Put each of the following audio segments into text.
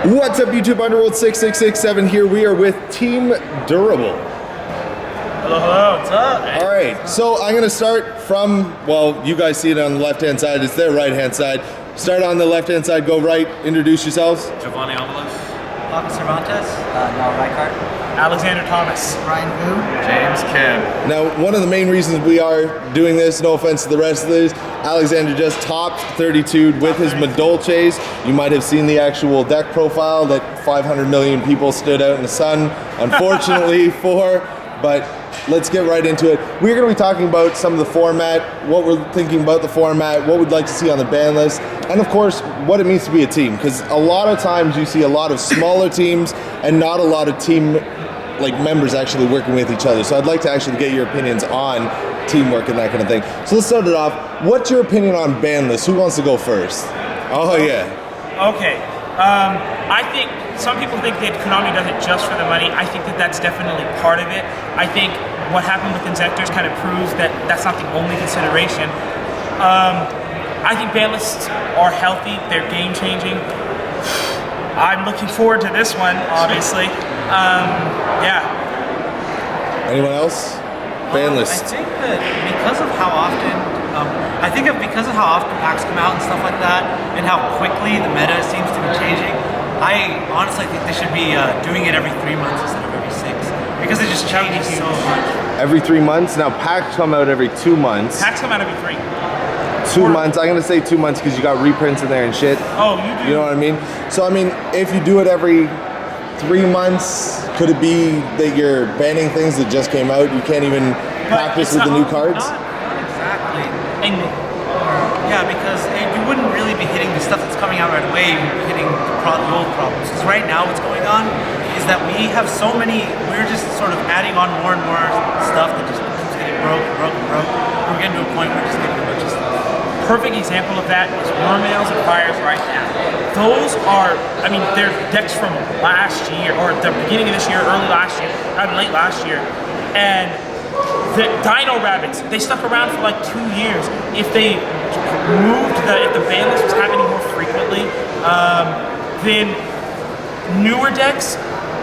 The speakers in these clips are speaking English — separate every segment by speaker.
Speaker 1: What's up, YouTube? Underworld6667 here. We are with TeamDurable.
Speaker 2: Hello, hello. What's up?
Speaker 1: All right, so I'm gonna start from, well, you guys see it on the left-hand side. It's their right-hand side. Start on the left-hand side, go right, introduce yourselves.
Speaker 3: Giovanni Avalos.
Speaker 4: Papa Cervantes. Noel Reichart.
Speaker 2: Alexander Thomas.
Speaker 4: Ryan Vu.
Speaker 3: James Kim.
Speaker 1: Now, one of the main reasons we are doing this, no offense to the rest of this, Alexander just topped 32 with his Madolches. You might have seen the actual deck profile that 500 million people stood out in the sun, unfortunately, for, but let's get right into it. We're going to be talking about some of the format, what we're thinking about the format, what we'd like to see on the ban list, and of course, what it means to be a team. Because a lot of times you see a lot of smaller teams and not a lot of team members actually working with each other. So I'd like to actually get your opinions on teamwork and that kind of thing. So let's start it off. What's your opinion on ban lists? Who wants to go first? Oh yeah.
Speaker 2: Okay. I think some people think that Konami does it just for the money. I think that that's definitely part of it. I think what happened with Injectors kind of proves that that's not the only consideration. I think ban lists are healthy. They're game changing. I'm looking forward to this one, obviously. Yeah.
Speaker 1: Anyone else? Ban list.
Speaker 4: I think that because of how often, because of how often packs come out and stuff like that, and how quickly the meta seems to be changing, I honestly think they should be doing it every 3 months instead of every 6, because it just changes so much.
Speaker 1: Every 3 months? Now packs come out every 2 months.
Speaker 2: Packs come out every 3.
Speaker 1: 2 months. I'm gonna say 2 months because you got reprints in there and shit.
Speaker 2: Oh, you do?
Speaker 1: You know what I mean? So I mean, if you do it every 3 months, could it be that you're banning things that just came out? You can't even practice with the new cards?
Speaker 4: Not exactly.
Speaker 2: And
Speaker 4: Yeah, because you wouldn't really be hitting the stuff that's coming out right away. You'd be hitting the old problems. Because right now what's going on is that we have so many, we're just sort of adding on more and more stuff that just keeps getting broke. We're getting to a point where we're just getting a bunch of stuff.
Speaker 2: perfect example of that is Wormails and Fires right now. Those are, I mean, they're decks from last year, or the beginning of this year, early last year, late last year. And the Dino Rabbits, they stuck around for like 2 years. If they if the ban list was happening more frequently, then newer decks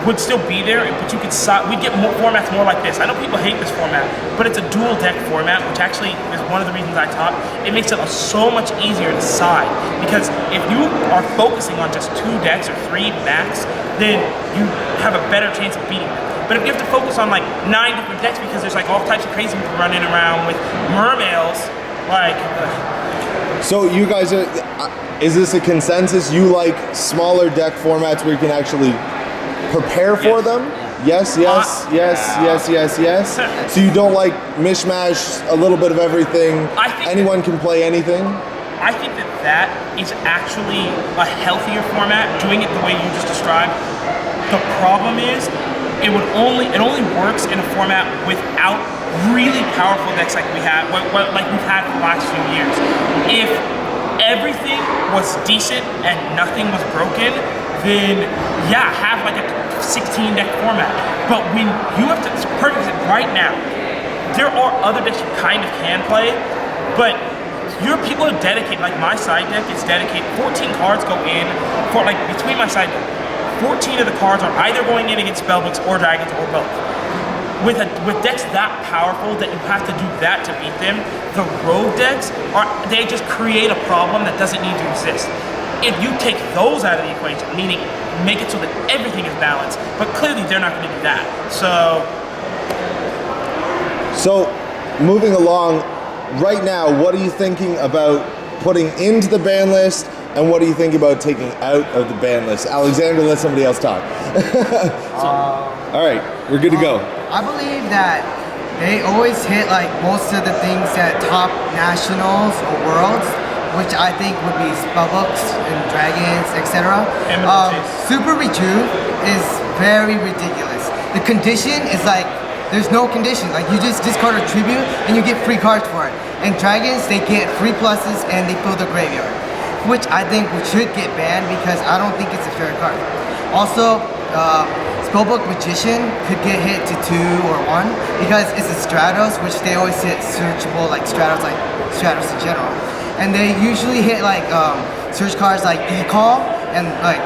Speaker 2: would still be there, but you could we'd get more formats more like this. I know people hate this format, but it's a dual deck format, which actually is one of the reasons I taught. It makes it so much easier to side, because if you are focusing on just 2 decks or 3 max, then you have a better chance of beating them. But if you have to focus on like 9 different decks because there's like all types of crazy people running around with mermails, like.
Speaker 1: So you guys are, is this a consensus? You like smaller deck formats where you can actually prepare for them? Yes, yes, yes. So you don't like mishmash, a little bit of everything, anyone can play anything?
Speaker 2: I think that is actually a healthier format, doing it the way you just described. The problem is, it only works in a format without really powerful decks like we've had for the last few years. If everything was decent and nothing was broken, then yeah, have like a 16 deck format. But when you have to, right now, there are other decks you kind of can play, but your people are dedicated, like my side deck is dedicated, 14 cards go in, for like between my side deck, 14 of the cards are either going in against spellbooks or dragons or both. With decks that powerful that you have to do that to beat them, the rogue decks they just create a problem that doesn't need to exist. If you take those out of the equation, meaning make it so that everything is balanced, but clearly they're not going to do that.
Speaker 1: So moving along, right now, what are you thinking about putting into the ban list, and what do you think about taking out of the ban list? Alexander, let somebody else talk. All right, we're good to go.
Speaker 5: I believe that they always hit like most of the things at top nationals or worlds, which I think would be spellbooks and dragons, etc. Super Rejuve is very ridiculous. The condition is like, there's no condition. Like you just discard a tribute and you get free cards for it. And dragons, they get free pluses and they fill the graveyard, which I think should get banned because I don't think it's a fair card. Also, Spellbook Magician could get hit to 2 or 1 because it's a Stratos, which they always hit searchable like Stratos in general. And they usually hit like search cards like E-Call, and like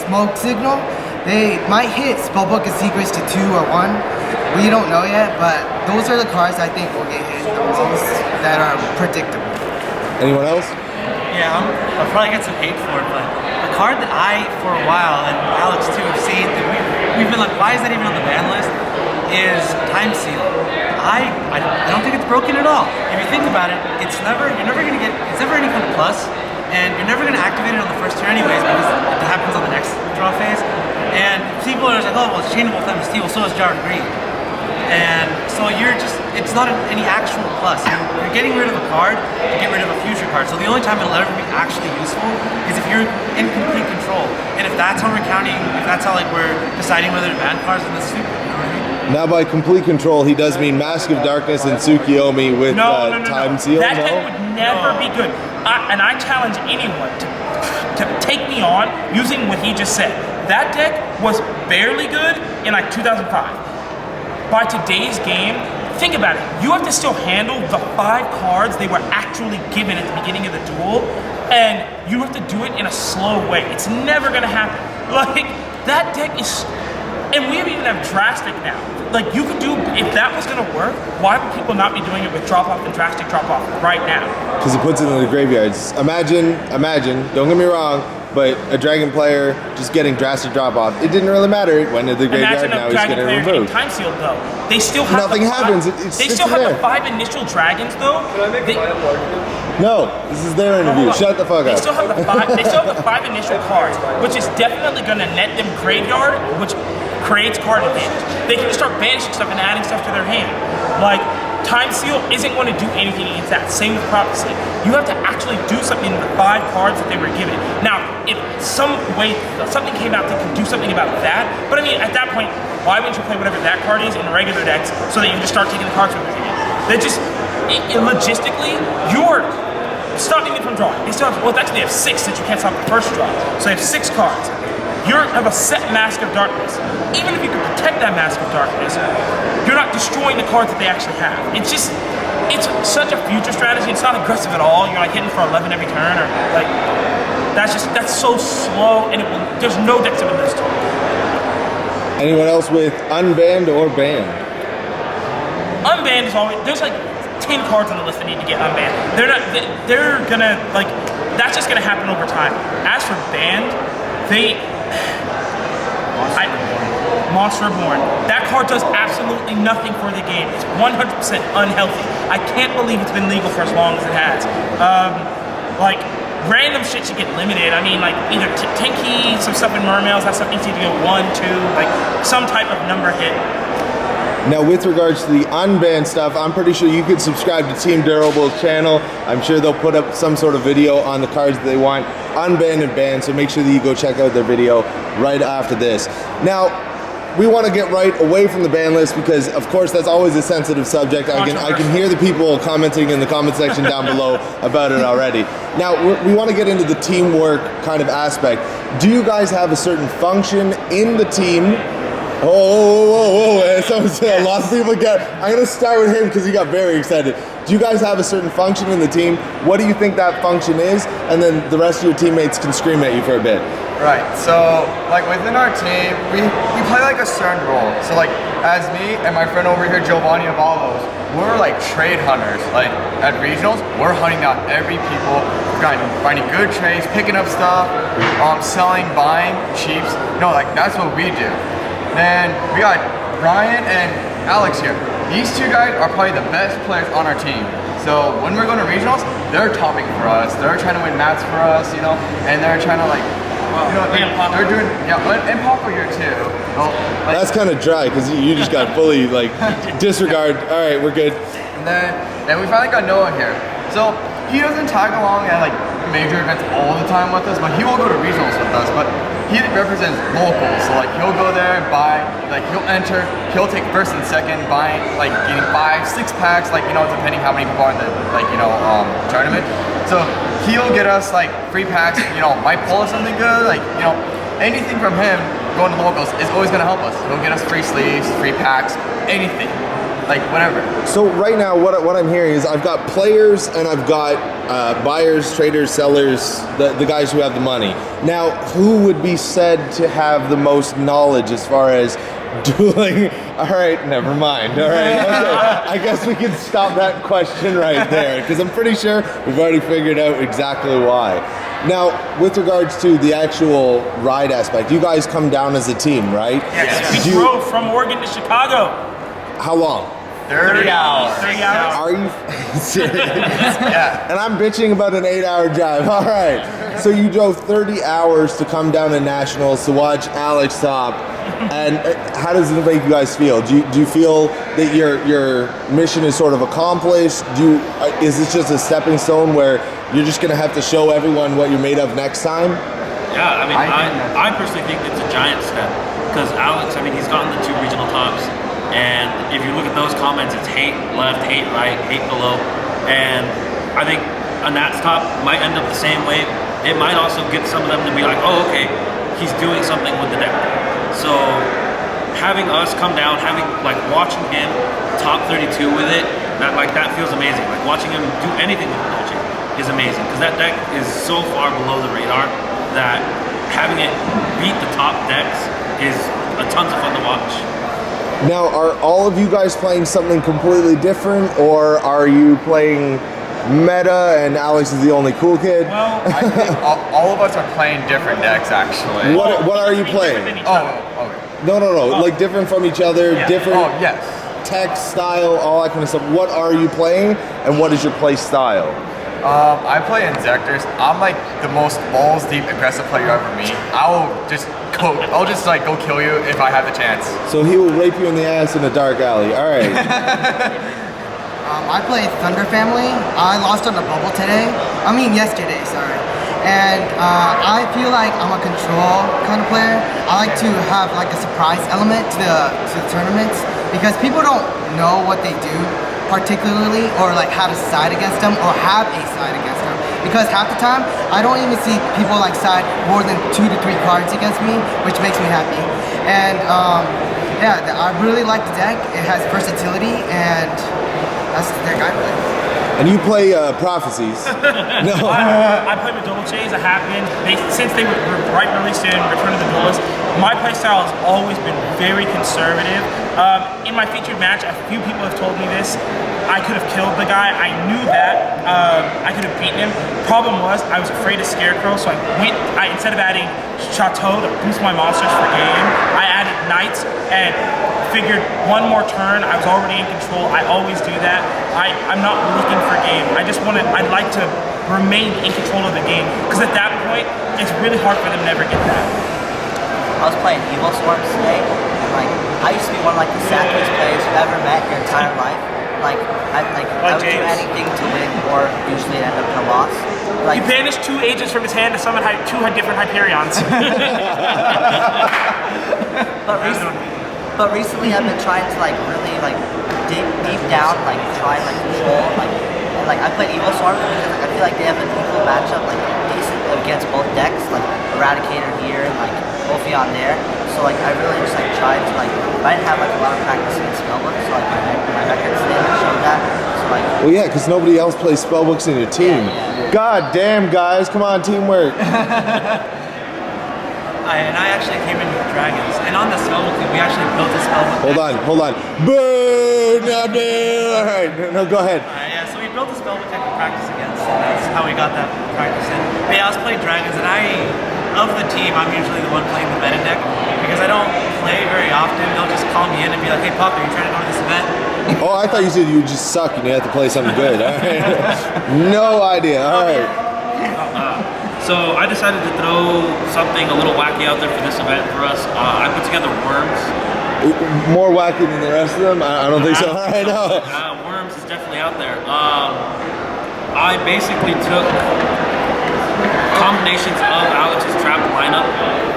Speaker 5: Smoke Signal, they might hit Spellbook and Secrets to 2 or 1. We don't know yet, but those are the cards I think will get hit the most that are predictable.
Speaker 1: Anyone else?
Speaker 4: Yeah, I'll probably get some hate for it, but the card that I, for a while, and Alex too, have seen, that we've been like, why is that even on the ban list, is Time Seal. I don't think it's broken at all. If you think about it, you're never gonna get, it's never any kind of plus, and you're never gonna activate it on the first turn anyways, because it happens on the next draw phase. And people are just like, oh, well, it's chainable with Time of Steel, so is Jar of Greed. And so it's not any actual plus. You're getting rid of a card to get rid of a future card. So the only time it'll ever be actually useful is if you're in complete control. And if that's how we're counting, if that's how like we're deciding whether to ban cards, then that's stupid. You know what I mean?
Speaker 1: Now by complete control, he does mean Mask of Darkness and Tsukiyomi with Time Seal.
Speaker 2: That deck would never be good. And I challenge anyone to take me on using what he just said. That deck was barely good in like 2005. By today's game, think about it. You have to still handle the 5 cards they were actually given at the beginning of the duel, and you have to do it in a slow way. It's never gonna happen. Like, that deck is, and we even have Drastic now. Like, you could do, if that was gonna work, why would people not be doing it with Drop Off and Drastic Drop Off right now?
Speaker 1: Because it puts it in the graveyards. Imagine, don't get me wrong, but a Dragon player just getting Drastic Drop Off, it didn't really matter. It went to the graveyard, now he's getting removed.
Speaker 2: Time Sealed though. They still have
Speaker 1: nothing happens.
Speaker 2: They still have the 5 initial dragons though.
Speaker 3: Can I make a final argument?
Speaker 1: No, this is their interview. Shut the fuck up.
Speaker 2: They still have the 5. They still have the 5 initial cards, which is definitely going to net them graveyard, which creates card advantage. They can just start banishing stuff and adding stuff to their hand. Like, Time Seal isn't going to do anything against that. Same with Prophecy. You have to actually do something with the 5 cards that they were given. Now, if some way something came out that could do something about that, but I mean, at that point, why wouldn't you play whatever that card is in regular decks so that you can just start taking the cards from your hand? They just, logistically, you're stopping them from drawing. They still have, well, actually they have 6 since you can't stop the first draw. So they have 6 cards. You have a set Mask of Darkness. Even if you can protect that Mask of Darkness, you're not destroying the cards that they actually have. It's just, it's such a future strategy. It's not aggressive at all. You're like hitting for 11 every turn, or like, that's so slow, and there's no decks that will this to it.
Speaker 1: Anyone else with unbanned or banned?
Speaker 2: Unbanned is always, there's like 10 cards on the list that need to get unbanned. They're gonna, like, that's just gonna happen over time. As for banned, Monster Reborn. That card does absolutely nothing for the game. It's 100% unhealthy. I can't believe it's been legal for as long as it has. Like, random shit should get limited. I mean, like, either Tinky, some stuff in Mermails, that stuff needs to go 1, 2, like, some type of number hit.
Speaker 1: Now, with regards to the unbanned stuff, I'm pretty sure you can subscribe to TeamDurable's channel. I'm sure they'll put up some sort of video on the cards that they want unbanned and banned, so make sure that you go check out their video right after this. Now, we want to get right away from the ban list because, of course, that's always a sensitive subject. I can hear the people commenting in the comment section down below about it already. Now, we want to get into the teamwork kind of aspect. Do you guys have a certain function in the team? A lot of people get, I'm going to start with him because he got very excited. Do you guys have a certain function in the team? What do you think that function is? And then the rest of your teammates can scream at you for a bit.
Speaker 3: Right, so like within our team, we play like a certain role. So like as me and my friend over here, Giovanni Avalos, we're like trade hunters. Like at regionals, we're hunting out every people, finding good trades, picking up stuff, selling, buying, cheaps. No, like that's what we do. Then we got Brian and Alex here. These 2 guys are probably the best players on our team. So when we're going to regionals, they're topping for us. They're trying to win mats for us, you know, and they're trying to like, you know, they're doing, and Papa here too. Well, like,
Speaker 1: that's kind of dry because you just got fully like disregard. All right, we're good.
Speaker 3: And we finally got Noah here. So he doesn't tag along at like major events all the time with us, but he will go to regionals with us. But he represents locals, so like he'll go there and buy, like he'll enter, he'll take first and second, buying, like getting 5, 6 packs, like, you know, depending how many people are in the, like, you know, tournament. So he'll get us like free packs, you know, might pull us something good, like, you know, anything from him going to locals is always gonna help us. He'll get us free sleeves, free packs, anything. like whatever.
Speaker 1: So right now, what I'm hearing is I've got players and I've got buyers, traders, sellers, the guys who have the money. Now, who would be said to have the most knowledge as far as dueling? All right, never mind. All right, okay. I guess we can stop that question right there because I'm pretty sure we've already figured out exactly why. Now, with regards to the actual ride aspect, you guys come down as a team, right?
Speaker 2: Yes. We drove from Oregon to Chicago.
Speaker 1: How long?
Speaker 3: 30 hours.
Speaker 2: 30 hours.
Speaker 1: Are you serious?
Speaker 3: Yeah.
Speaker 1: And I'm bitching about an 8-hour drive. All right. So you drove 30 hours to come down to Nationals to watch Alex top. And how does it make you guys feel? Do you feel that your mission is sort of accomplished? Is this just a stepping stone where you're just going to have to show everyone what you're made of next time?
Speaker 6: Yeah, I mean, I personally think it's a giant step because Alex, I mean, he's gotten the 2 regional tops. And if you look at those comments, it's hate left, hate right, hate below. And I think a Nats top might end up the same way. It might also get some of them to be like, oh, okay, he's doing something with the deck. So having us come down, watching him top 32 with it, that feels amazing. Like watching him do anything with Madolche is amazing because that deck is so far below the radar that having it beat the top decks is a tons of fun to watch.
Speaker 1: Now, are all of you guys playing something completely different, or are you playing meta and Alex is the only cool kid?
Speaker 2: Well,
Speaker 3: I think all of us are playing different decks actually.
Speaker 1: What are you playing?
Speaker 3: Oh, okay.
Speaker 1: No, like different from each other, different
Speaker 3: Oh, yes.
Speaker 1: tech, style, all that kind of stuff. What are you playing, and what is your play style?
Speaker 3: I play Inzectors. I'm like the most balls deep aggressive player you ever meet. I'll just go kill you if I have the chance.
Speaker 1: So he will rape you in the ass in a dark alley. All right.
Speaker 5: I play Thunder Family. I lost on the bubble yesterday, sorry. And I feel like I'm a control kind of player. I like to have like a surprise element to the tournaments because people don't know what they do particularly, or like how to side against them or have a side against them. Because half the time, I don't even see people like side more than 2 to 3 cards against me, which makes me happy. And I really like the deck. It has versatility, and that's the deck I play.
Speaker 1: And you play Prophecies. No.
Speaker 2: I play Madolches. I have been. Since they were released in Return of the Duelist, my playstyle has always been very conservative. In my featured match, a few people have told me this. I could have killed the guy. I knew that. I could have beaten him. Problem was, I was afraid of Scarecrow, so instead of adding Chateau to boost my monsters for game, I added Knights and figured one more turn. I was already in control. I always do that. I'm not looking for game. I'd like to remain in control of the game, because at that point, it's really hard for them to ever get that.
Speaker 7: I was playing Evil Swarms today, and I used to be one of the sackiest players you've ever met in your entire life. I would do anything to win, or usually end up in a loss.
Speaker 2: He banished 2 agents from his hand to summon 2 different Hyperions.
Speaker 7: But recently I've been trying to really dig deep down, try and control, and I played Evil Swarm because I feel like they have an equal matchup, decent against both decks, Eradicator here and Ophion there. So I really just tried to I didn't have a lot of practice in spellbooks, so my records didn't show that. So
Speaker 1: well, yeah, because nobody else plays spellbooks in your team.
Speaker 7: Yeah.
Speaker 1: God damn, guys, come on, teamwork.
Speaker 4: And I actually came in with Dragons, and on the spellbook, we actually built a spellbook.
Speaker 1: Hold on. Boo! Not boo! All right, no, go ahead.
Speaker 4: Yeah, so we built a spellbook deck to practice against, and that's how we got that practice in. But yeah, I was playing Dragons, and of the team, I'm usually the one playing the meta deck, because I don't play very often. They'll just call me in and be like, hey, Pop, are you trying to go to this event?
Speaker 1: Oh, I thought you said you just suck and you had to play something good. All right. No idea. All right.
Speaker 6: So I decided to throw something a little wacky out there for this event for us. I put together Worms.
Speaker 1: More wacky than the rest of them? I don't think so. All right, no.
Speaker 6: Worms is definitely out there. I basically took combinations of Alex's trap lineup,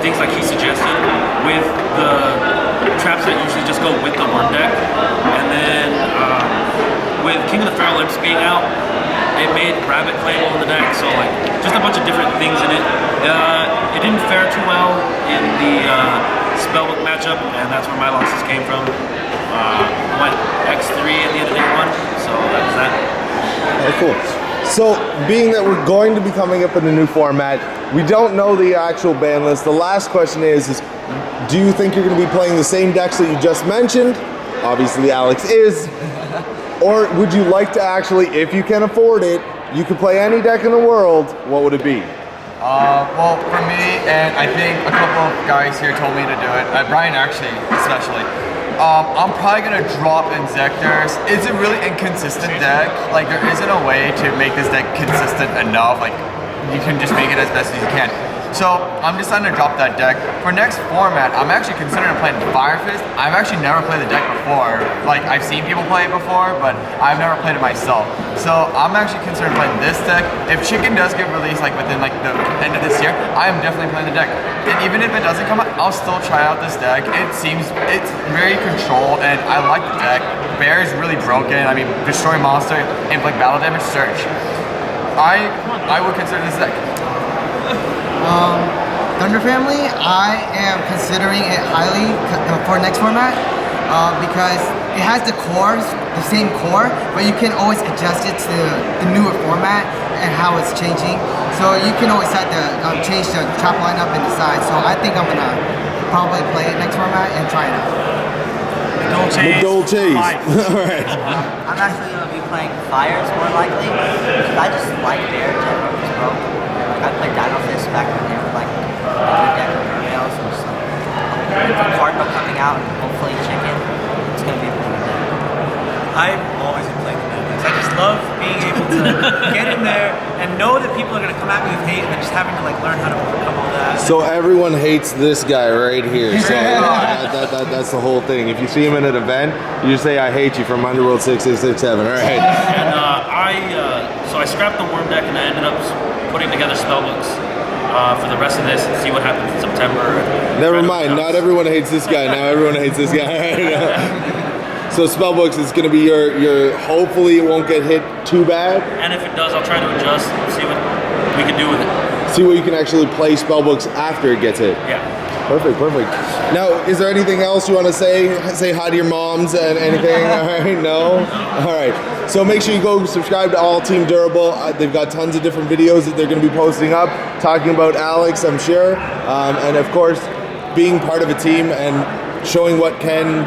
Speaker 6: things like he suggested, with the traps that usually just go with the Worm deck. And then with King of the Feral Imps being out, it made Rabbit playable in the deck, so just a bunch of different things in it. It didn't fare too well in the spellbook matchup, and that's where my losses came from. Went X3 at the end of day 1, so that was that.
Speaker 1: Okay, cool. So, being that we're going to be coming up in a new format, we don't know the actual ban list. The last question is do you think you're going to be playing the same decks that you just mentioned? Obviously, Alex is. Or would you like to actually, if you can afford it, you could play any deck in the world, what would it be?
Speaker 3: Well, for me, and I think a couple of guys here told me to do it, Brian actually, especially, I'm probably going to drop Inzectors. It's a really inconsistent deck. Like, there isn't a way to make this deck consistent enough. Like, you can just make it as best as you can. So, I'm deciding to drop that deck. For next format, I'm actually considering playing Fire Fist. I've actually never played the deck before. Like, I've seen people play it before, but I've never played it myself. So, I'm actually considering playing this deck. If Chicken does get released, like, within, like, the end of this year, I am definitely playing the deck. And even if it doesn't come out, I'll still try out this deck. It's very controlled, and I like the deck. Bear is really broken. I mean, destroy monster, inflict battle damage, search. I would consider this deck.
Speaker 5: Thunder Family, I am considering it highly for next format because it has the same core, but you can always adjust it to the newer format and how it's changing. So you can always set change the trap lineup and decide. So I think I'm gonna probably play it next format and try it out.
Speaker 1: Madolche. Alright.
Speaker 7: I'm actually going to be playing Fires more likely because I just like Bear in general. Bro. Like I played Dino Fist back when they were like a good deck of Mermails and just with Cardinal coming out and hopefully Chicken, it's going to be a really good deck.
Speaker 4: I've always been playing the Madolche. I just love being able to get in there and know that people are going to come at me with hate and then just having to like learn how to overcome all that.
Speaker 1: So everyone hates this guy right here. So that's the whole thing. If you see him in an event, you just say, I hate you from Underworld6667. All right.
Speaker 6: And so I scrapped the Worm deck and I ended up putting together spellbooks for the rest of this and see what happens in September.
Speaker 1: Never mind. Not everyone hates this guy. Now everyone hates this guy. So spellbooks is going to be your. Hopefully it won't get hit too bad.
Speaker 6: And if it does, I'll try to adjust and see what we can do with it.
Speaker 1: See what you can actually play spellbooks after it gets hit.
Speaker 6: Yeah.
Speaker 1: Perfect. Now, is there anything else you want to say? Say hi to your moms and anything? All right, no? All right. So make sure you go subscribe to all TeamDurable. They've got tons of different videos that they're going to be posting up, talking about Alex, I'm sure. And of course, being part of a team and showing what can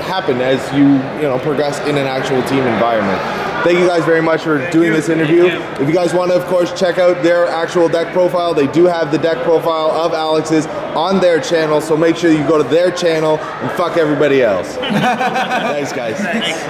Speaker 1: happen as you progress in an actual team environment. Thank you guys very much for doing this interview. If you guys want to, of course, check out their actual deck profile, they do have the deck profile of Alex's on their channel, so make sure you go to their channel and fuck everybody else. Thanks, guys.
Speaker 6: Thanks.